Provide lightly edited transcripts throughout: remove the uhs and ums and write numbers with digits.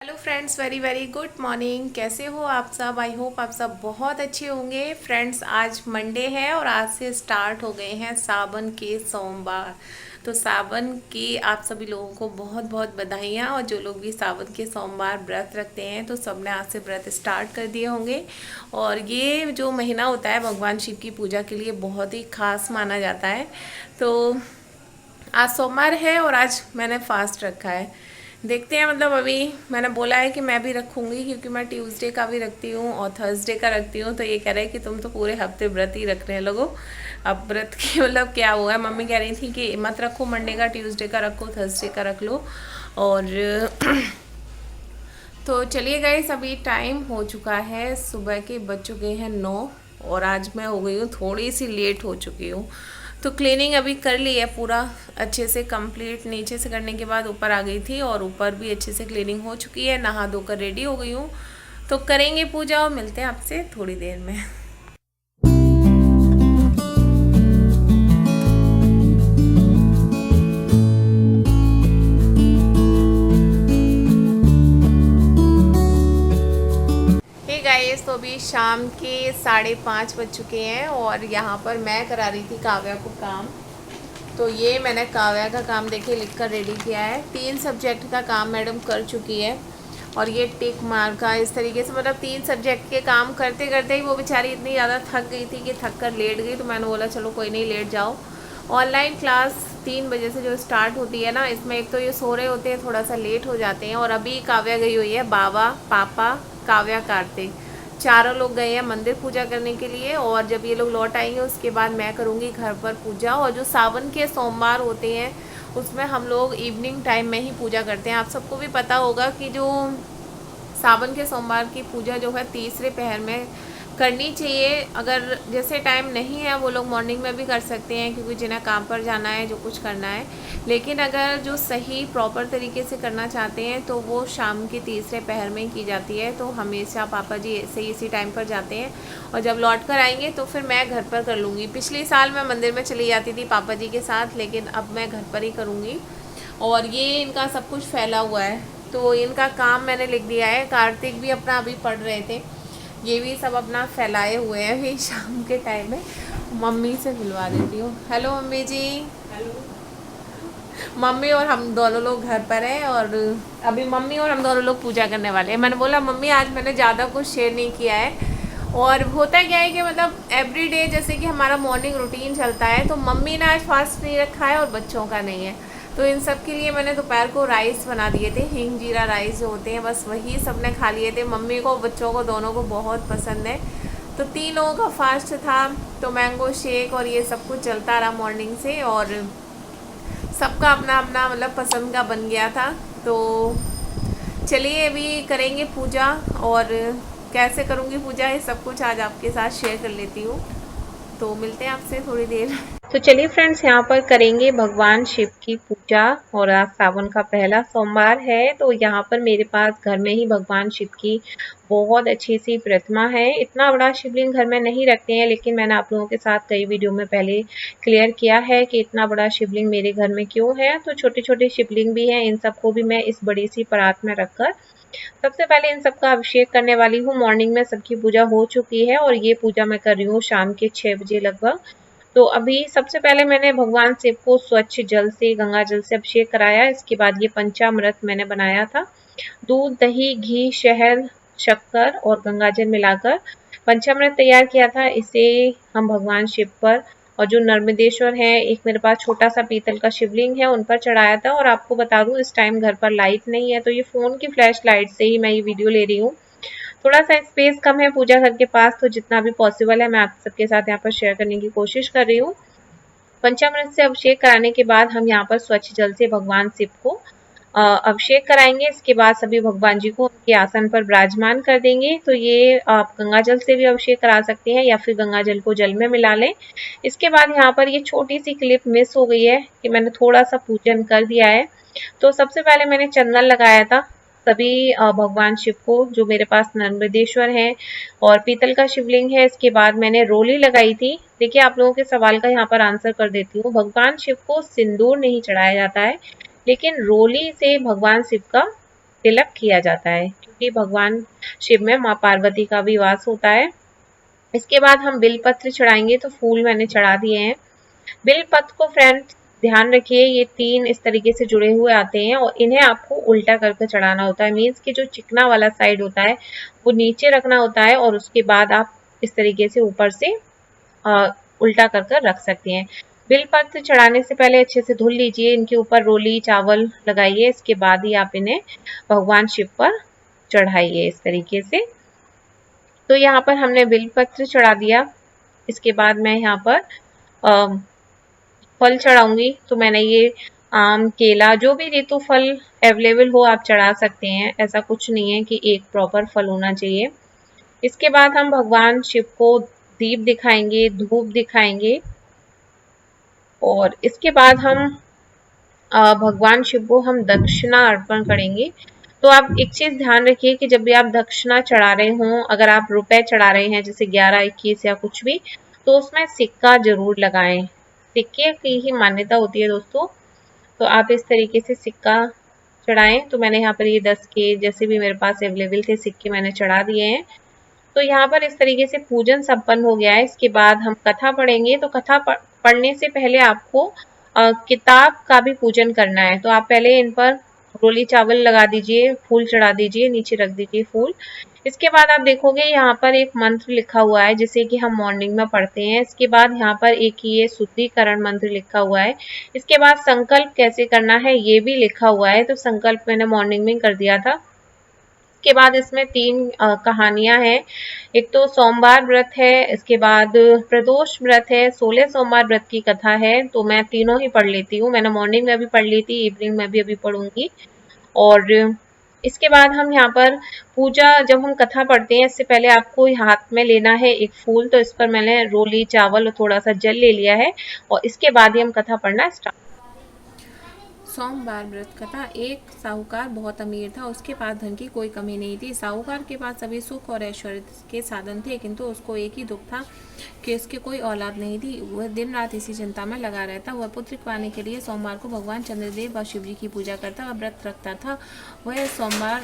Hello friends, very very good morning. कैसे हो आप सब? आई होप आप सब बहुत अच्छे होंगे। फ्रेंड्स, आज मंडे है और आज से स्टार्ट हो गए हैं सावन के सोमवार। तो सावन की आप सभी लोगों को बहुत बहुत बधाइयाँ। और जो लोग भी सावन के सोमवार व्रत रखते हैं तो सबने आज से व्रत स्टार्ट कर दिए होंगे। और ये जो महीना होता है भगवान शिव की पूजा के लिए बहुत ही खास माना जाता है। तो आज सोमवार है और आज मैंने फास्ट रखा है। देखते हैं, मतलब अभी मैंने बोला है कि मैं भी रखूँगी क्योंकि मैं ट्यूसडे का भी रखती हूँ और थर्सडे का रखती हूँ। तो ये कह रहे हैं कि तुम तो पूरे हफ्ते व्रत ही रख रहे हैं लोगों। अब व्रत की मतलब क्या हुआ है, मम्मी कह रही थी कि मत रखो मंडे का, ट्यूसडे का रखो, थर्सडे का रख लो। और तो चलिए गाइस, अभी टाइम हो चुका है, सुबह के बज चुके हैं 9। और आज मैं हो गई हूँ थोड़ी सी लेट हो चुकी हूँ। तो क्लीनिंग अभी कर ली है पूरा अच्छे से कंप्लीट। नीचे से करने के बाद ऊपर आ गई थी और ऊपर भी अच्छे से क्लीनिंग हो चुकी है। नहा धोकर रेडी हो गई हूँ। तो करेंगे पूजा और मिलते हैं आपसे थोड़ी देर में। हे गाइस, तो अभी शाम के 5:30 बज चुके हैं और यहाँ पर मैं करा रही थी काव्या को काम। तो ये मैंने काव्या का काम देखिए लिख कर रेडी किया है। 3 सब्जेक्ट का काम मैडम कर चुकी है और ये टिक मार का इस तरीके से, मतलब 3 सब्जेक्ट के काम करते करते ही वो बेचारी इतनी ज़्यादा थक गई थी कि थक कर लेट गई। तो मैंने बोला चलो कोई नहीं, लेट जाओ। ऑनलाइन क्लास 3 बजे से जो स्टार्ट होती है ना, इसमें एक तो ये सो रहे होते हैं, थोड़ा सा लेट हो जाते हैं। और अभी काव्या गई हुई है, बाबा, पापा, काव्या, कार्तिक, चारों लोग गए हैं मंदिर पूजा करने के लिए। और जब ये लोग लौट आएंगे उसके बाद मैं करूँगी घर पर पूजा। और जो सावन के सोमवार होते हैं उसमें हम लोग इवनिंग टाइम में ही पूजा करते हैं। आप सबको भी पता होगा कि जो सावन के सोमवार की पूजा जो है तीसरे पहर में करनी चाहिए। अगर जैसे टाइम नहीं है वो लोग मॉर्निंग में भी कर सकते हैं क्योंकि जिन्हें काम पर जाना है, जो कुछ करना है। लेकिन अगर जो सही प्रॉपर तरीके से करना चाहते हैं तो वो शाम के तीसरे पहर में ही की जाती है। तो हमेशा पापा जी ऐसे ही इसी टाइम पर जाते हैं और जब लौट कर आएंगे तो फिर मैं घर पर कर लूँगी। पिछले साल मैं मंदिर में चली जाती थी पापा जी के साथ, लेकिन अब मैं घर पर ही करूँगी। और ये इनका सब कुछ फैला हुआ है तो इनका काम मैंने लिख दिया है। कार्तिक भी अपना अभी पढ़ रहे थे, ये भी सब अपना फैलाए हुए हैं अभी शाम के टाइम में। मम्मी से मिलवा देती हूँ। हेलो मम्मी जी। हेलो। मम्मी और हम दोनों लोग घर पर हैं और अभी मम्मी और हम दोनों लोग पूजा करने वाले हैं। मैंने बोला मम्मी आज मैंने ज़्यादा कुछ शेयर नहीं किया है। और होता क्या है कि मतलब एवरीडे जैसे कि हमारा मॉर्निंग रूटीन चलता है, तो मम्मी ने आज फास्ट नहीं रखा है और बच्चों का नहीं है। तो इन सब के लिए मैंने दोपहर को राइस बना दिए थे, हिंग जीरा राइस जो होते हैं, बस वही सबने खा लिए थे। मम्मी को बच्चों को दोनों को बहुत पसंद है। तो 3 लोगों का फास्ट था। तो मैंगो शेक और ये सब कुछ चलता रहा मॉर्निंग से और सबका अपना अपना मतलब पसंद का बन गया था। तो चलिए अभी करेंगे पूजा और कैसे करूँगी पूजा ये सब कुछ आज आपके साथ शेयर कर लेती हूँ। तो मिलते हैं आपसे थोड़ी देर। तो चलिए फ्रेंड्स, यहाँ पर करेंगे भगवान शिव की पूजा और आज सावन का पहला सोमवार है। तो यहाँ पर मेरे पास घर में ही भगवान शिव की बहुत अच्छी सी प्रतिमा है। इतना बड़ा शिवलिंग घर में नहीं रखते हैं, लेकिन मैंने आप लोगों के साथ कई वीडियो में पहले क्लियर किया है कि इतना बड़ा शिवलिंग मेरे घर में क्यों है। तो छोटे छोटे शिवलिंग भी हैं, इन सबको भी मैं इस बड़ी सी परात में रखकर सबसे पहले इन सबका अभिषेक करने वाली हूँ। मॉर्निंग में सबकी पूजा हो चुकी है और ये पूजा मैं कर रही हूँ शाम के 6 बजे लगभग। तो अभी सबसे पहले मैंने भगवान शिव को स्वच्छ जल से, गंगा जल से अभिषेक कराया। इसके बाद ये पंचामृत मैंने बनाया था, दूध, दही, घी, शहद, शक्कर और गंगा जल मिलाकर पंचामृत तैयार किया था। इसे हम भगवान शिव पर और जो नर्मदेश्वर है, एक मेरे पास छोटा सा पीतल का शिवलिंग है, उन पर चढ़ाया था। और आपको बता दूं इस टाइम घर पर लाइट नहीं है, तो ये फोन की फ्लैश लाइट से ही मैं ये वीडियो ले रही हूँ। थोड़ा सा स्पेस कम है पूजा घर के पास, तो जितना भी पॉसिबल है मैं आप सबके साथ यहाँ पर शेयर करने की कोशिश कर रही हूँ। पंचामृत से अभिषेक कराने के बाद हम यहाँ पर स्वच्छ जल से भगवान शिव को अभिषेक कराएंगे। इसके बाद सभी भगवान जी को उनके आसन पर विराजमान कर देंगे। तो ये आप गंगा जल से भी अभिषेक करा सकते हैं या फिर गंगा जल को जल में मिला लें। इसके बाद यहाँ पर ये छोटी सी क्लिप मिस हो गई है कि मैंने थोड़ा सा पूजन कर दिया है। तो सबसे पहले मैंने चंदन लगाया था सभी भगवान शिव को, जो मेरे पास नर्मदेश्वर है और पीतल का शिवलिंग है। इसके बाद मैंने रोली लगाई थी। देखिए, आप लोगों के सवाल का यहाँ पर आंसर कर देती हूँ। भगवान शिव को सिंदूर नहीं चढ़ाया जाता है, लेकिन रोली से भगवान शिव का तिलक किया जाता है, क्योंकि भगवान शिव में माँ पार्वती का भी वास होता है। इसके बाद हम बिलपत्र चढ़ाएंगे, तो फूल मैंने चढ़ा दिए हैं। बिलपत्र को फ्रेंड्स ध्यान रखिए, ये 3 इस तरीके से जुड़े हुए आते हैं और इन्हें आपको उल्टा करके चढ़ाना होता है। मीन्स कि जो चिकना वाला साइड होता है वो नीचे रखना होता है और उसके बाद आप इस तरीके से ऊपर से उल्टा कर कर रख सकते हैं। बिलपत्र चढ़ाने से पहले अच्छे से धुल लीजिए, इनके ऊपर रोली चावल लगाइए, इसके बाद ही आप इन्हें भगवान शिव पर चढ़ाइए इस तरीके से। तो यहाँ पर हमने बिलपत्र चढ़ा दिया। इसके बाद मैं यहाँ पर फल चढ़ाऊंगी। तो मैंने ये आम, केला, जो भी ऋतु फल अवेलेबल हो आप चढ़ा सकते हैं। ऐसा कुछ नहीं है कि एक प्रॉपर फल होना चाहिए। इसके बाद हम भगवान शिव को दीप दिखाएंगे, धूप दिखाएंगे और इसके बाद हम भगवान शिव को हम दक्षिणा अर्पण करेंगे। तो आप एक चीज ध्यान रखिए कि जब भी आप दक्षिणा चढ़ा रहे हों, अगर आप रुपए चढ़ा रहे हैं जैसे 11, 21 या कुछ भी, तो उसमें सिक्का जरूर लगाएं। सिक्के की ही मान्यता होती है दोस्तों। तो आप इस तरीके से सिक्का चढ़ाएं। तो मैंने यहाँ पर ये 10 के जैसे भी मेरे पास अवेलेबल थे सिक्के मैंने चढ़ा दिए हैं। तो यहाँ पर इस तरीके से पूजन संपन्न हो गया है। इसके बाद हम कथा पढ़ेंगे। तो कथा पढ़ने से पहले आपको किताब का भी पूजन करना है। तो आप पहले इन पर रोली चावल लगा दीजिए, फूल चढ़ा दीजिए, नीचे रख दीजिए फूल। इसके बाद आप देखोगे यहाँ पर एक मंत्र लिखा हुआ है जिसे कि हम मॉर्निंग में पढ़ते हैं। इसके बाद यहाँ पर एक ये शुद्धिकरण मंत्र लिखा हुआ है। इसके बाद संकल्प कैसे करना है ये भी लिखा हुआ है। तो संकल्प मैंने मॉर्निंग में कर दिया था। इसके बाद इसमें 3 कहानियां हैं। एक तो सोमवार व्रत है, इसके बाद प्रदोष व्रत है, 16 सोमवार व्रत की कथा है। तो मैं तीनों ही पढ़ लेती हूँ। मैंने मॉर्निंग में भी पढ़ ली थी, इवनिंग में भी अभी पढ़ूंगी। और इसके बाद हम यहाँ पर पूजा, जब हम कथा पढ़ते हैं इससे पहले आपको हाथ में लेना है एक फूल। तो इस पर मैंने रोली चावल और थोड़ा सा जल ले लिया है और इसके बाद ही हम कथा पढ़ना स्टार्ट। सोमवार व्रत कथा। एक साहूकार बहुत अमीर था, उसके पास धन की कोई कमी नहीं थी। साहूकार के पास सभी सुख और ऐश्वर्य के साधन थे, किंतु उसको एक ही दुख था कि उसके कोई औलाद नहीं थी। वह दिन रात इसी चिंता में लगा रहता। वह पुत्र पाने के लिए सोमवार को भगवान चंद्रदेव और शिवजी की पूजा करता और व्रत रखता था। वह सोमवार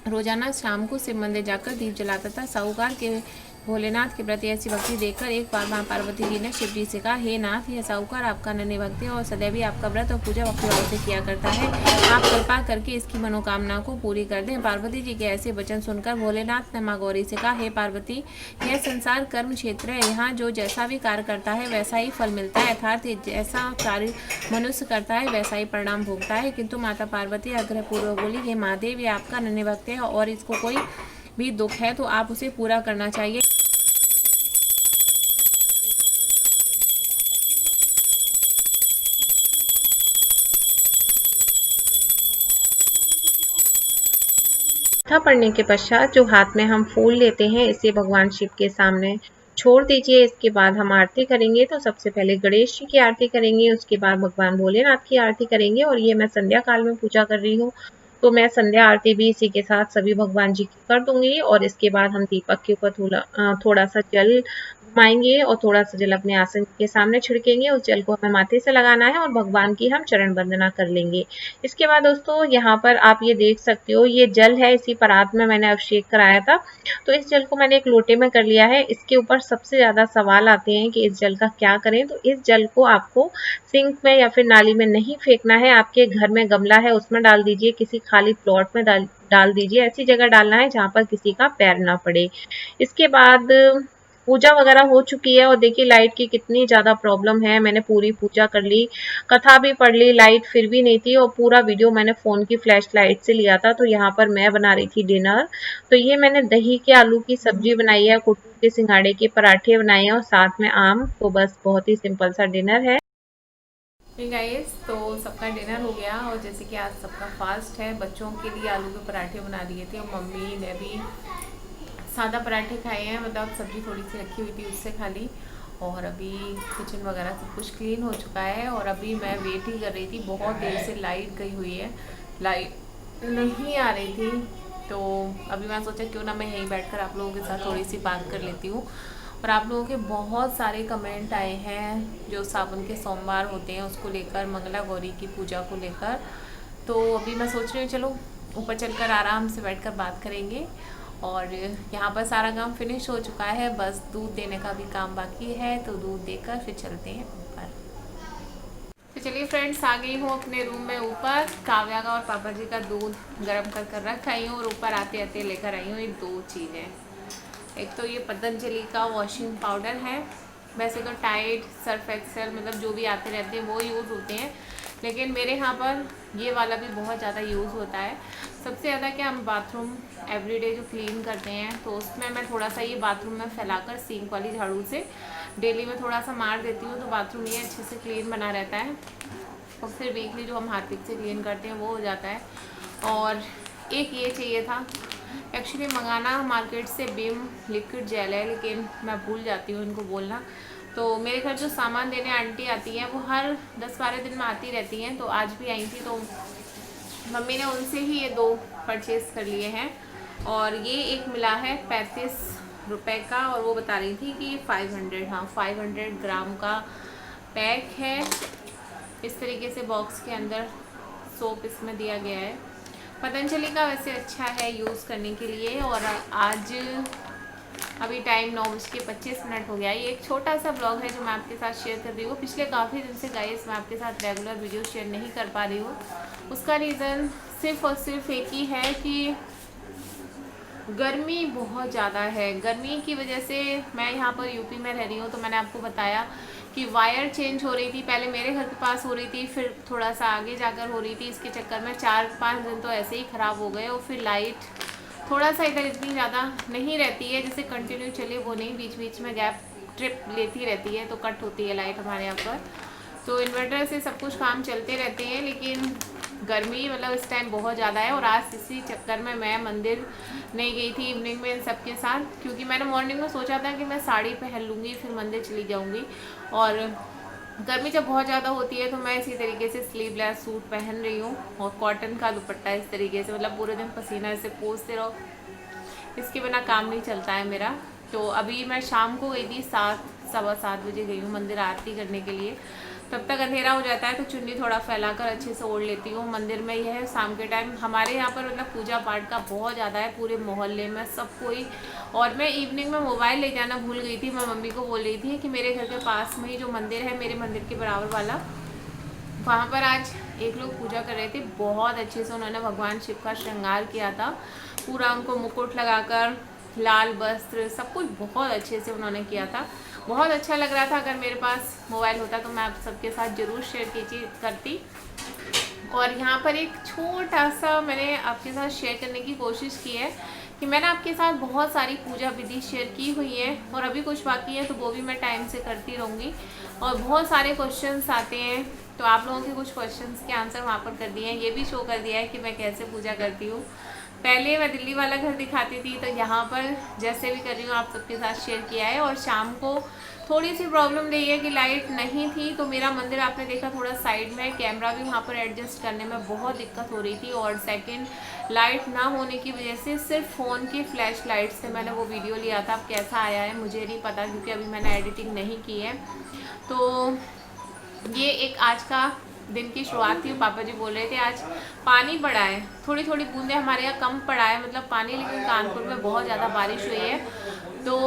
रोजाना शाम को शिव मंदिर जाकर दीप जलाता था। साहूकार के भोलेनाथ के प्रति ऐसी भक्ति देखकर एक बार मां पार्वती जी ने शिव जी से कहा, हे नाथ, यह साहूकार आपका नन्हे भक्त है और सदैव ही आपका व्रत और पूजा भक्तिभाव से किया करता है। आप कृपा करके इसकी मनोकामना को पूरी कर दें। पार्वती जी के ऐसे वचन सुनकर भोलेनाथ ने माँ गौरी से कहा, हे पार्वती, यह संसार कर्म क्षेत्र है। यहाँ जो जैसा भी कार्य करता है वैसा ही फल मिलता है, अर्थात जैसा कार्य मनुष्य करता है वैसा ही परिणाम भोगता है। किंतु माता पार्वती आग्रहपूर्वक बोली, हे महादेव, ये आपका नन्हे भक्त है और इसको कोई भी दुख है तो आप उसे पूरा करना चाहिए। कथा पढ़ने के पश्चात जो हाथ में हम फूल लेते हैं इसे भगवान शिव के सामने छोड़ दीजिए। इसके बाद हम आरती करेंगे। तो सबसे पहले गणेश जी की आरती करेंगे, उसके बाद भगवान भोलेनाथ की आरती करेंगे। और ये मैं संध्या काल में पूजा कर रही हूँ, तो मैं संध्या आरती भी इसी के साथ सभी भगवान जी की कर दूंगी। और इसके बाद हम दीपक के ऊपर थोड़ा सा जल घुमाएंगे और थोड़ा सा जल अपने आसन के सामने छिड़केंगे। उस जल को हमें माथे से लगाना है और भगवान की हम चरण वंदना कर लेंगे। इसके बाद दोस्तों यहाँ पर आप ये देख सकते हो, ये जल है, इसी परात में मैंने अभिषेक कराया था। तो इस जल को मैंने एक लोटे में कर लिया है। इसके ऊपर सबसे ज्यादा सवाल आते हैं कि इस जल का क्या करें। तो इस जल को आपको सिंक में या फिर नाली में नहीं फेंकना है। आपके घर में गमला है उसमें डाल दीजिए, किसी खाली प्लॉट में डाल दीजिए। ऐसी जगह डालना है जहां पर किसी का पैर ना पड़े। इसके बाद पूजा वगैरह हो चुकी है और देखिए लाइट की कितनी ज्यादा प्रॉब्लम है। मैंने पूरी पूजा कर ली, कथा भी पढ़ ली, लाइट फिर भी नहीं थी। और पूरा वीडियो मैंने फोन की फ्लैश लाइट से लिया था। तो यहाँ पर मैं बना रही थी डिनर। तो ये मैंने दही के आलू की सब्जी बनाई है, कुट्टू के सिंघाड़े के पराठे बनाए हैं और साथ में आम। तो बस बहुत ही सिंपल सा डिनर है। गाइस, तो सबका डिनर हो गया और जैसे कि आज सबका फास्ट है, बच्चों के लिए आलू के पराठे बना दिए थे और मम्मी ने भी सादा पराठे खाए हैं। मतलब सब्जी थोड़ी सी रखी हुई थी उससे खा ली। और अभी किचन वगैरह सब कुछ क्लीन हो चुका है और अभी मैं वेट ही कर रही थी। बहुत देर से लाइट गई हुई है, लाइट नहीं आ रही थी। तो अभी मैं सोचा क्यों ना मैं यहीं बैठकर आप लोगों के साथ थोड़ी सी बात कर लेती हूँ। और आप लोगों के बहुत सारे कमेंट आए हैं जो सावन के सोमवार होते हैं उसको लेकर, मंगला गौरी की पूजा को लेकर। तो अभी मैं सोच रही हूँ चलो ऊपर चलकर आराम से बैठकर बात करेंगे। और यहाँ पर सारा काम फिनिश हो चुका है, बस दूध देने का भी काम बाकी है, तो दूध देकर फिर चलते हैं ऊपर। तो चलिए फ्रेंड्स, आ गई हूँ अपने रूम में ऊपर। काव्या का और पापा जी का दूध गर्म कर रखा ही हूँ और ऊपर आते आते लेकर आई हूँ ये 2 चीज़ें। एक तो ये पतंजलि का वॉशिंग पाउडर है। वैसे तो टाइड, सर्फ एक्सेल मतलब जो भी आते रहते हैं वो यूज़ होते हैं, लेकिन मेरे यहाँ पर ये वाला भी बहुत ज़्यादा यूज़ होता है। सबसे ज़्यादा क्या, हम बाथरूम एवरीडे जो क्लीन करते हैं तो उसमें मैं थोड़ा सा ये बाथरूम में फैलाकर सिंक वाली झाड़ू से डेली में थोड़ा सा मार देती हूँ, तो बाथरूम ये अच्छे से क्लीन बना रहता है। और फिर वीकली जो हम हार्पिक से क्लीन करते हैं वो हो जाता है। और एक ये चाहिए था एक्चुअली मंगाना मार्केट से, बिम लिक्विड जेल है, लेकिन मैं भूल जाती हूँ इनको बोलना। तो मेरे घर जो सामान देने आंटी आती हैं वो हर 10-12 दिन में आती रहती हैं, तो आज भी आई थी, तो मम्मी ने उनसे ही ये 2 परचेज़ कर लिए हैं। और ये एक मिला है 35 रुपए का, और वो बता रही थी कि 500 ग्राम का पैक है। इस तरीके से बॉक्स के अंदर सोप इसमें दिया गया है। पतंजलि का वैसे अच्छा है यूज़ करने के लिए। और आज अभी टाइम 9:25 हो गया। ये एक छोटा सा ब्लॉग है जो मैं आपके साथ शेयर कर रही हूँ। पिछले काफ़ी दिन से गाइस मैं आपके साथ रेगुलर वीडियो शेयर नहीं कर पा रही हूँ। उसका रीज़न सिर्फ़ और सिर्फ एक ही है कि गर्मी बहुत ज़्यादा है। गर्मी की वजह से मैं यहाँ पर यूपी में रह रही हूँ, तो मैंने आपको बताया कि वायर चेंज हो रही थी। पहले मेरे घर के पास हो रही थी, फिर थोड़ा सा आगे जाकर हो रही थी। इसके चक्कर में 4-5 दिन तो ऐसे ही ख़राब हो गए। और फिर लाइट थोड़ा सा इधर इतनी ज़्यादा नहीं रहती है, जैसे कंटिन्यू चले वो नहीं, बीच बीच में गैप ट्रिप लेती रहती है, तो कट होती है लाइट हमारे यहाँ पर। तो इन्वर्टर से सब कुछ काम चलते रहते हैं, लेकिन गर्मी मतलब इस टाइम बहुत ज़्यादा है। और आज इसी चक्कर में मैं मंदिर नहीं गई थी इवनिंग में इन सबके साथ, क्योंकि मैंने मॉर्निंग में सोचा था कि मैं साड़ी पहन लूँगी फिर मंदिर चली जाऊँगी। और गर्मी जब बहुत ज़्यादा होती है तो मैं इसी तरीके से स्लीवलेस सूट पहन रही हूँ और कॉटन का दुपट्टा इस तरीके से, मतलब पूरे दिन पसीना ऐसे पोंछते रहो, इसके बिना काम नहीं चलता है मेरा। तो अभी मैं शाम को गई थी 7-7:15 बजे गई हूँ मंदिर आरती करने के लिए। तब तक अंधेरा हो जाता है तो चुन्नी थोड़ा फैलाकर अच्छे से ओढ़ लेती हूँ। मंदिर में यह है शाम के टाइम हमारे यहाँ पर मतलब पूजा पाठ का बहुत ज़्यादा है, पूरे मोहल्ले में सब कोई। और मैं इवनिंग में मोबाइल ले जाना भूल गई थी। मैं मम्मी को बोल रही थी कि मेरे घर के पास में ही जो मंदिर है, मेरे मंदिर के बराबर वाला, वहाँ पर आज एक लोग पूजा कर रहे थे। बहुत अच्छे से उन्होंने भगवान शिव का श्रृंगार किया था, पूरा उनको मुकुट लगाकर लाल वस्त्र सब कुछ बहुत अच्छे से उन्होंने किया था। बहुत अच्छा लग रहा था। अगर मेरे पास मोबाइल होता तो मैं आप सबके साथ ज़रूर शेयर करती। और यहाँ पर एक छोटा सा मैंने आपके साथ शेयर करने की कोशिश की है कि मैंने आपके साथ बहुत सारी पूजा विधि शेयर की हुई है, और अभी कुछ बाकी है तो वो भी मैं टाइम से करती रहूँगी। और बहुत सारे क्वेश्चंस आते हैं, तो आप लोगों के कुछ क्वेश्चंस के आंसर वहाँ पर कर दिए हैं। ये भी शो कर दिया है कि मैं कैसे पूजा करती हूँ। पहले मैं दिल्ली वाला घर दिखाती थी, तो यहाँ पर जैसे भी कर रही हूँ आप सबके साथ शेयर किया है। और शाम को थोड़ी सी प्रॉब्लम रही है कि लाइट नहीं थी, तो मेरा मंदिर आपने देखा थोड़ा साइड में, कैमरा भी वहाँ पर एडजस्ट करने में बहुत दिक्कत हो रही थी। और सेकंड, लाइट ना होने की वजह से सिर्फ फ़ोन की फ्लैश लाइट से मैंने वो वीडियो लिया था। अब कैसा आया है मुझे नहीं पता, क्योंकि अभी मैंने एडिटिंग नहीं की है। तो ये एक आज का दिन की शुरुआत थी। पापा जी बोल रहे थे आज पानी पड़ा है, थोड़ी थोड़ी बूंदें हमारे यहाँ कम पड़ा है मतलब पानी, लेकिन कानपुर में बहुत ज़्यादा बारिश हुई है। तो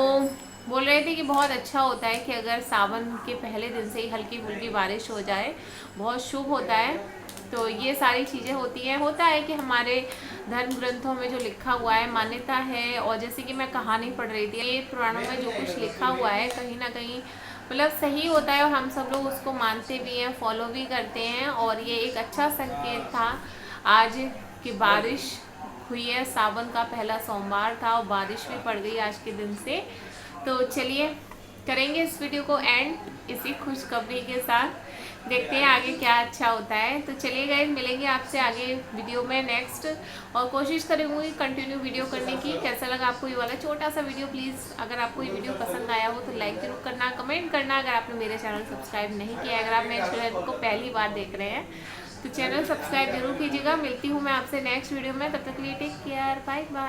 बोल रहे थे कि बहुत अच्छा होता है कि अगर सावन के पहले दिन से ही हल्की फुल्की बारिश हो जाए, बहुत शुभ होता है। तो ये सारी चीज़ें होती हैं। होता है कि हमारे धर्म ग्रंथों में जो लिखा हुआ है मान्यता है, और जैसे कि मैं कहानी पढ़ रही थी, ये पुराणों में जो कुछ लिखा हुआ है कहीं ना कहीं मतलब सही होता है, और हम सब लोग उसको मानते भी हैं, फॉलो भी करते हैं। और ये एक अच्छा संकेत था आज की बारिश हुई है। सावन का पहला सोमवार था और बारिश भी पड़ गई आज के दिन से। तो चलिए करेंगे इस वीडियो को एंड इसी खुशखबरी के साथ, देखते हैं आगे क्या अच्छा होता है। तो चलिए गाइस, मिलेंगे आपसे आगे वीडियो में नेक्स्ट, और कोशिश करूँगी कंटिन्यू वीडियो करने की। कैसा लगा आपको ये वाला छोटा सा वीडियो, प्लीज़ अगर आपको ये वीडियो पसंद आया हो तो लाइक जरूर करना, कमेंट करना। अगर आपने मेरे चैनल सब्सक्राइब नहीं किया, अगर आप मेरे चैनल को पहली बार देख रहे हैं तो चैनल सब्सक्राइब जरूर कीजिएगा। मिलती हूँ मैं आपसे नेक्स्ट वीडियो में, तब तक के लिए टेक केयर, बाय बाय।